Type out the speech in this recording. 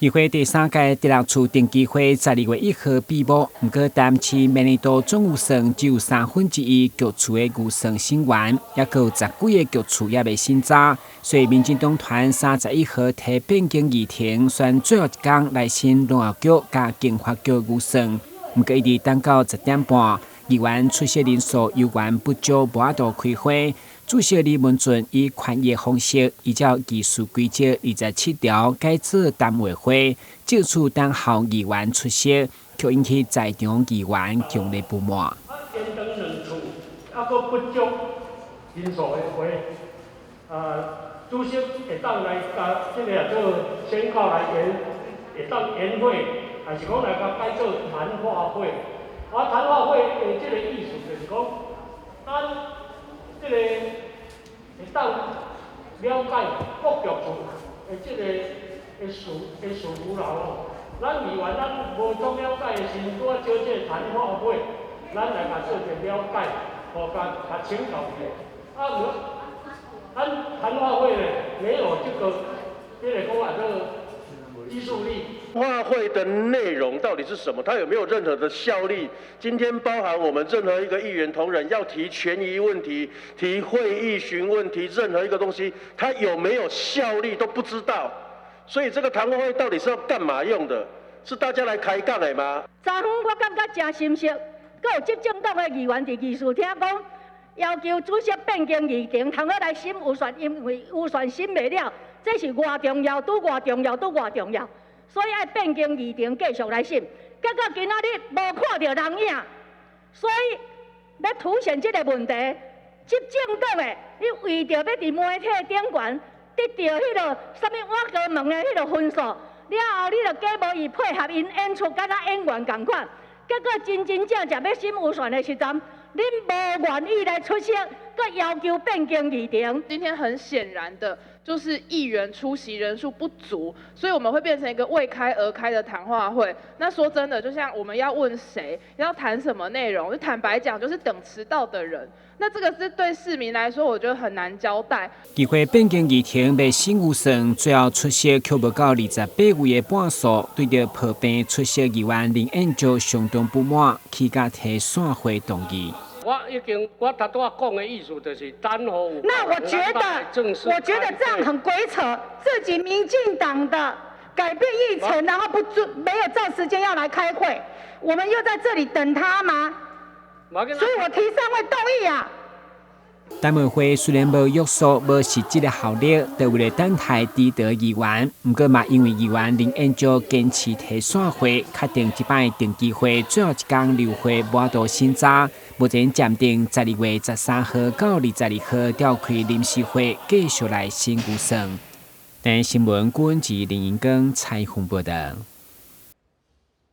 议会第3届第6次定期会12月1号闭幕，不过淡市明年度总预算只有1/3局处的预算审完，也有10几个局处也未审查，所以民进党团31号提变更议程，选最后一天来审农业局加经发局预算。不过一直等到10点半，议员出席人数犹原不足，无法度开会。主席李文俊以宽议方式，依照议事规则27条改制单委会，借此等候议员出席，却引起在场议员强烈不满。延长2次，还佫不足人数的会，主席会当来甲这个做宣告来延，会当延会，还是讲来甲改做谈话会？谈话会的这个意思就是讲，咱这个会当了解各局处的这个事务啦。咱议员咱无总了解的时阵，拄啊招这个谈话会，咱来甲做一了解，互甲请教一下。咱谈话会呢，没有这个讲啊，这个技术力。谈话会的内容到底是什么？它有没有任何的效力？今天包含我们任何一个议员同仁要提权益问题、提会议询问、提任何一个东西，它有没有效力都不知道。所以这个谈话会到底是要干嘛用的？是大家来开讲的吗？昨昏我感觉真心实，佮有执政党的议员伫议事厅讲，要求主席变更议程，通好来审预算，因为预算审袂了，这是偌重要，拄偌重要，拄偌重要，所以爱变更议程继续来审。结果今仔日无看到人影，所以要凸显这个问题。执政党的，你为着要伫媒体顶悬得到迄个什么我哥问的迄个分数，了后你就假无伊配合因演出，敢若演员共款。结果真正要审预算的时阵，恁无愿意来出席，佮要求变更议程。今天很显然的就是议员出席人数不足，所以我们会变成一个未开而开的谈话会。那说真的，就像我们要问谁要谈什么内容，就坦白讲，就是等迟到的人。那这个是对市民来说，我觉得很难交代。议会变更议程未审预算，最后出席却无到28位的半数，对着破病出席议员林彦洲相当不满，起价提散会动议。我头拄仔讲的意思就是等候。那我觉得这样很鬼扯，自己民进党的改变议程，然后没有照时间要来开会，我们又在这里等他吗？所以我提散会动议啊。单委会虽然无约束、无实质的效力，都为了等待支持议员，不过嘛，因为议员林彦洲坚持提散会，确定这摆定期会最后一天留会无法度审查，目前暂定12月13号到22号召开临时会，继续来审预算。但新闻顾文吉、林英庚采访报道。